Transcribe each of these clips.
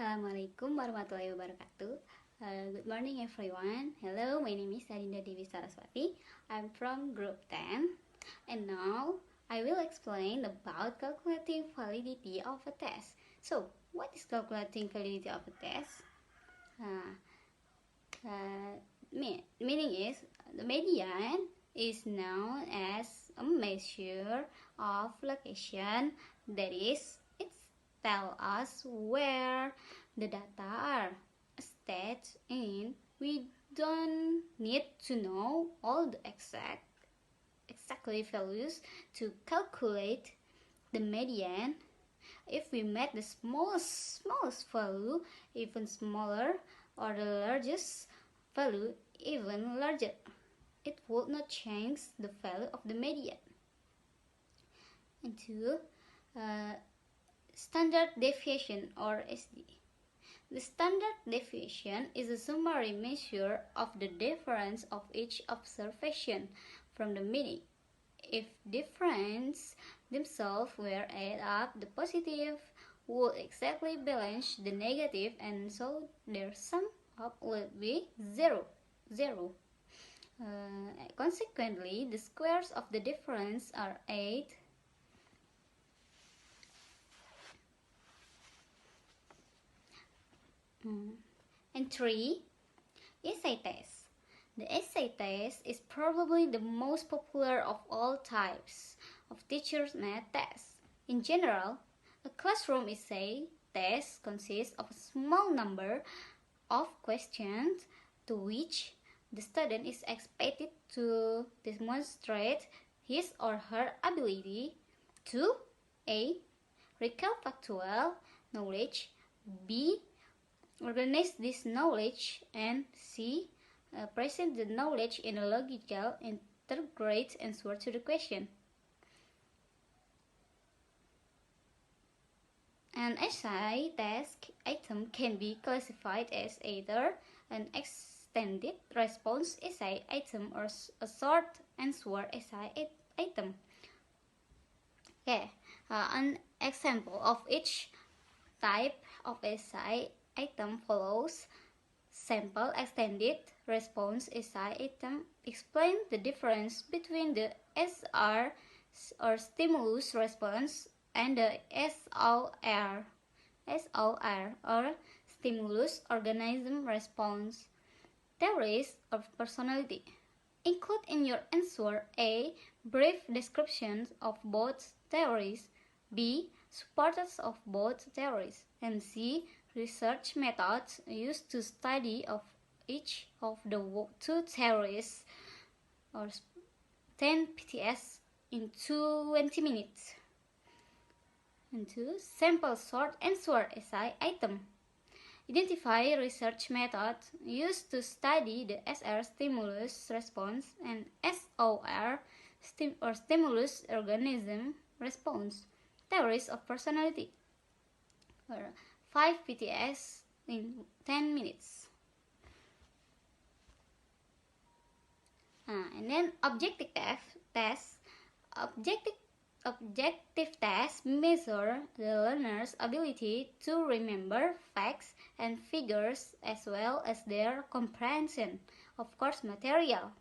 Assalamualaikum warahmatullahi wabarakatuh. Good morning everyone. Hello, my name is Adinda Dewi Saraswati. I'm from group 10 and now I will explain about calculating validity of a test. So, what is calculating validity of a test? Meaning is the median is known as a measure of location, that is, it tells us where the data are state in. We don't need to know all the exactly values to calculate the median. If we make the smallest value even smaller or the largest value even larger, it would not change the value of the median. And two, standard deviation or SD. The standard deviation is a summary measure of the difference of each observation from the mean. If difference themselves were added up, the positive would exactly balance the negative, and so their sum up will be zero. Consequently, the squares of the difference are 8. And 3. Essay test. The essay test is probably the most popular of all types of teachers' made tests. In general, a classroom essay test consists of a small number of questions to which the student is expected to demonstrate his or her ability to A. recall factual knowledge, B. organize this knowledge, and C. present the knowledge in a logical, integrated answer to the question. An essay test item can be classified as either an extended response essay item or a short answer essay item. An example of each type of essay item follows. Sample extended response essay item explain the difference between the SR or stimulus response and the SOR or stimulus organism response. Theories of personality. Include in your answer A. brief descriptions of both theories, B. supporters of both theories, and C. research methods used to study of each of the two theories, or 10 PTS in 20 minutes. And 2. Sample short answer essay item. Identify research methods used to study the SR stimulus response and SOR or stimulus organism response. Theories of personality, or 5 PTS in 10 minutes. And then objective tests. Objective tests measure the learner's ability to remember facts and figures as well as their comprehension of course material.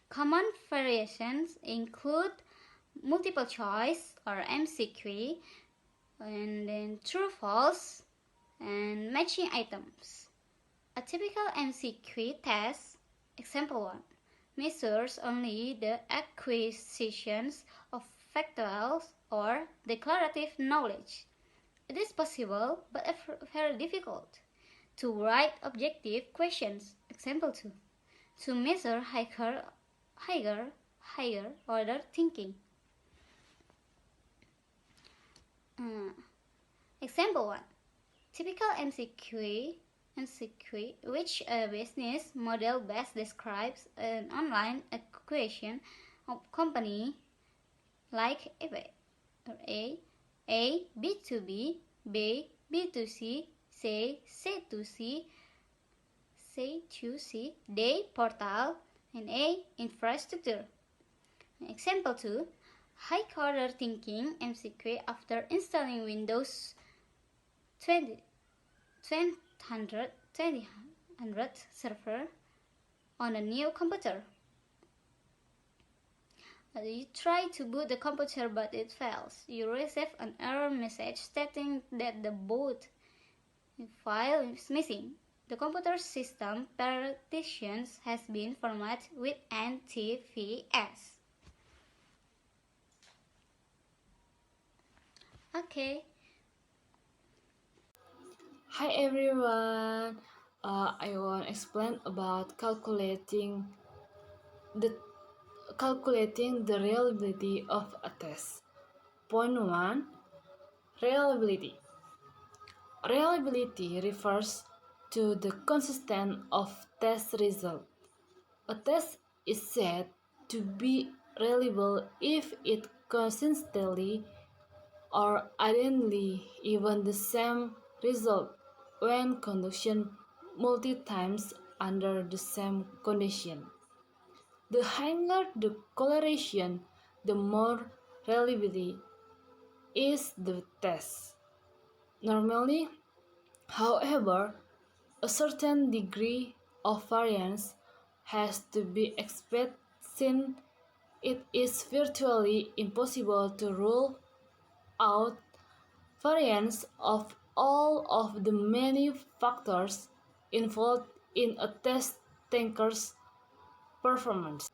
Common variations include multiple choice or MCQ, and then true-false and matching items. A typical MCQ test, example 1, measures only the acquisitions of factual or declarative knowledge. It is possible, but very difficult, to write objective questions, example 2, to measure higher order thinking. Example 1. Typical MCQ which a business model best describes an online equation of company like eBay, or A B2B, B B2C, C C2C, C2C, D portal, and A infrastructure. Example 2. High order thinking MCQ after installing Windows 20. 2000 server on a new computer. You try to boot the computer but it fails. You receive an error message stating that the boot file is missing. The computer system partitions has been formatted with NTFS. Okay. Hi everyone. I want to explain about calculating the reliability of a test. Point 1. Reliability. Reliability refers to the consistency of test result. A test is said to be reliable if it consistently or identically even the same result when conducted multi times under the same condition. The higher the correlation, the more reliability is the test. Normally, however, a certain degree of variance has to be expected since it is virtually impossible to rule out variance of all of the many factors involved in a test taker's performance.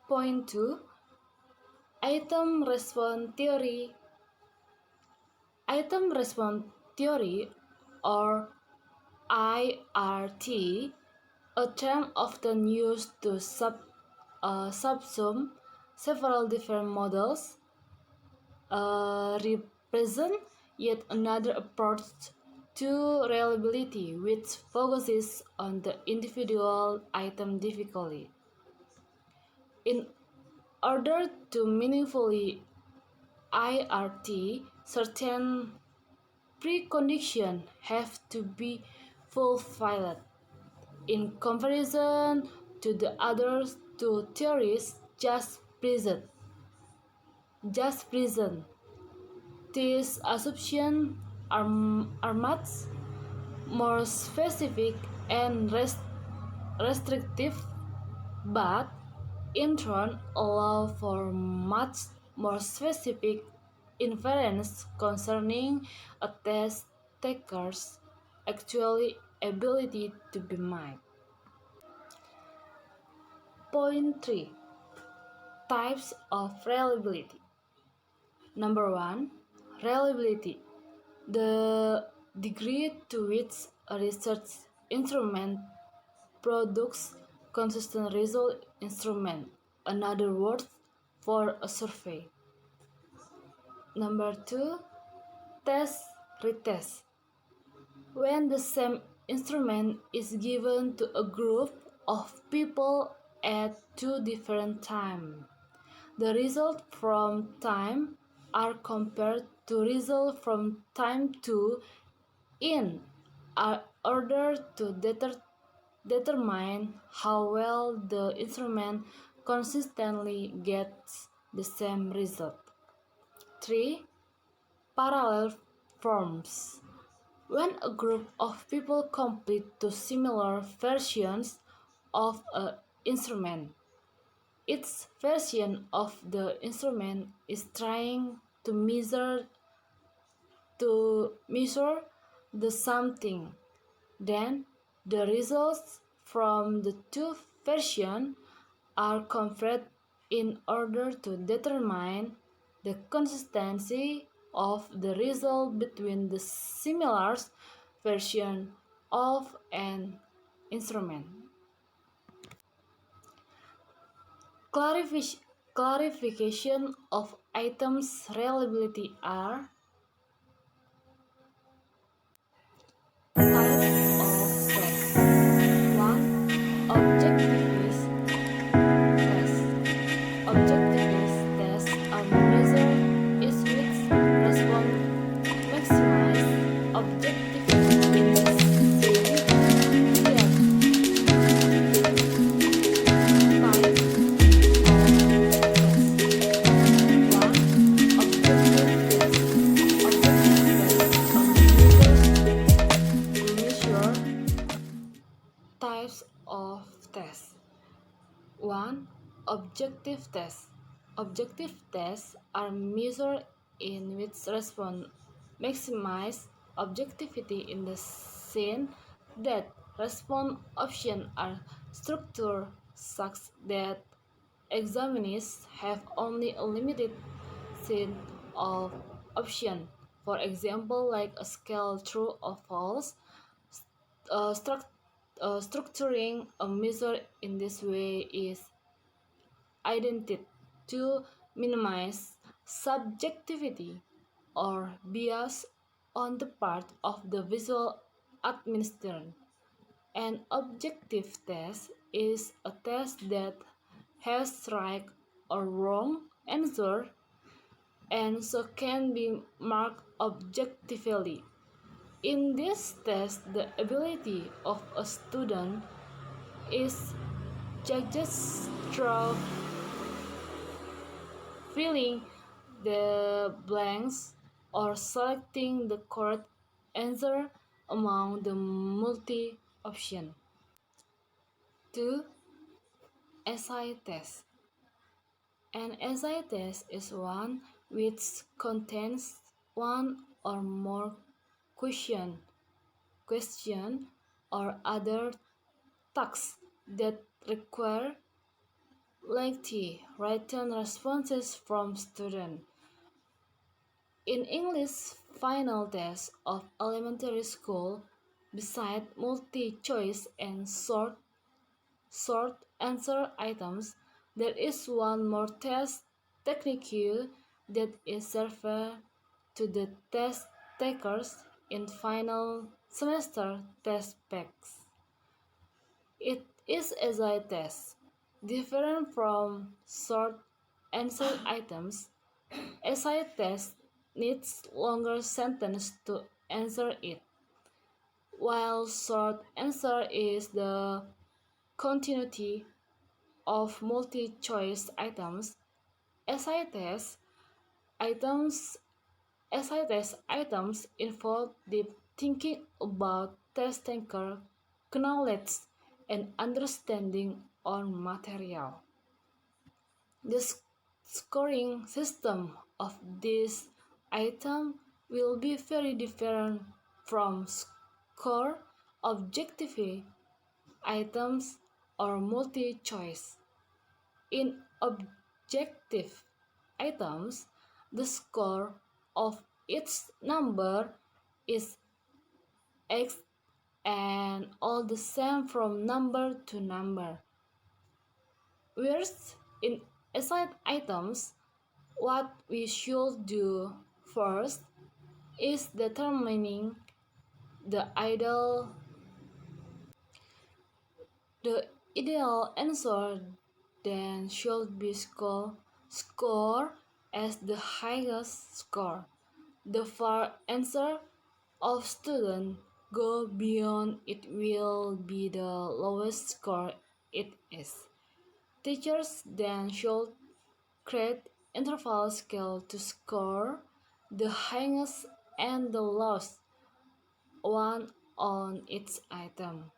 Point 2. Item response theory. Item response theory, or IRT, a term often used to subsume several different models, represent yet another approach to reliability which focuses on the individual item difficulty. In order to meaningfully IRT, certain preconditions have to be fulfilled. In comparison to the other two theories just present. These assumptions are much more specific and restrictive, but in turn allow for much more specific inference concerning a test taker's actual ability to be made. Point 3. Types of reliability. Number 1. Reliability. The degree to which a research instrument produces consistent result instrument, another word for a survey. Number 2. Test retest. When the same instrument is given to a group of people at two different times, the results from time are compared to results from time 2 in order to determine how well the instrument consistently gets the same result. 3. Parallel forms. When a group of people complete two similar versions of an instrument, each version of the instrument is trying to measure the something. Then the results from the two versions are compared in order to determine the consistency of the result between the similar version of an instrument. Clarification of items reliability are types of tests. 1. Objectivist tests. Objectivist tests are measures in which response maximize objectivity in the same field. Types of tests. 1. Objective tests. tests. Objective tests are measures in which response maximize objectivity in the sense that response options are structured such that examiners have only a limited set of options. For example, like a scale true or false, uh, struct, structuring a measure in this way is intended to minimize subjectivity or bias on the part of the visual administrator. An objective test is a test that has right or wrong answer and so can be marked objectively. In this test, the ability of a student is judged through filling the blanks or selecting the correct answer among the multi option. 2. SI test. An SI test is one which contains one or more question or other tasks that require lengthy written responses from students. In English final test of elementary school, beside multi-choice and short answer items, there is one more test technique that is served to the test takers in final semester test packs. It is SI test. Different from short answer items, SI test needs longer sentence to answer it, while short answer is the continuity of multi-choice items. SI test items SI test items involve deep thinking about test taker knowledge and understanding on material. The scoring system of this item will be very different from score objective items or multi-choice. In objective items, the score of each number is x and all the same from number to number. Whereas in assigned items, what we should do first is determining the ideal the ideal answer, then should be score as the highest score. The far answer of student go beyond it will be the lowest score it is. Teachers then should create interval scale to score the highest and the lowest one on each item.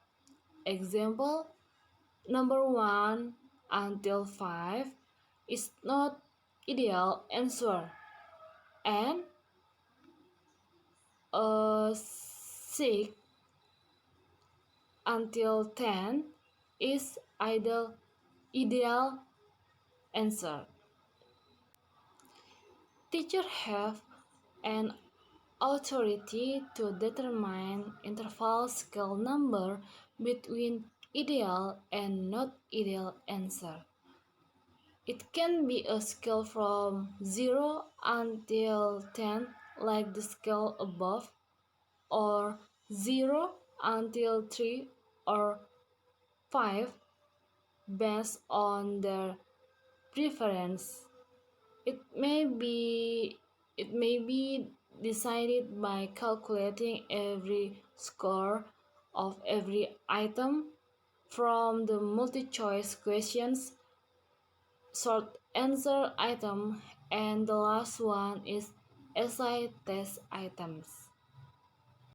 Example, number 1 until 5 is not ideal answer, and 6 until 10 is ideal answer. Teachers have an authority to determine interval scale number between ideal and not ideal answer. It can be a scale from 0 until 10 like the scale above, or 0 until 3 or 5 based on their preference. It may be decided by calculating every score of every item from the multi-choice questions, short answer item, and the last one is SI test items.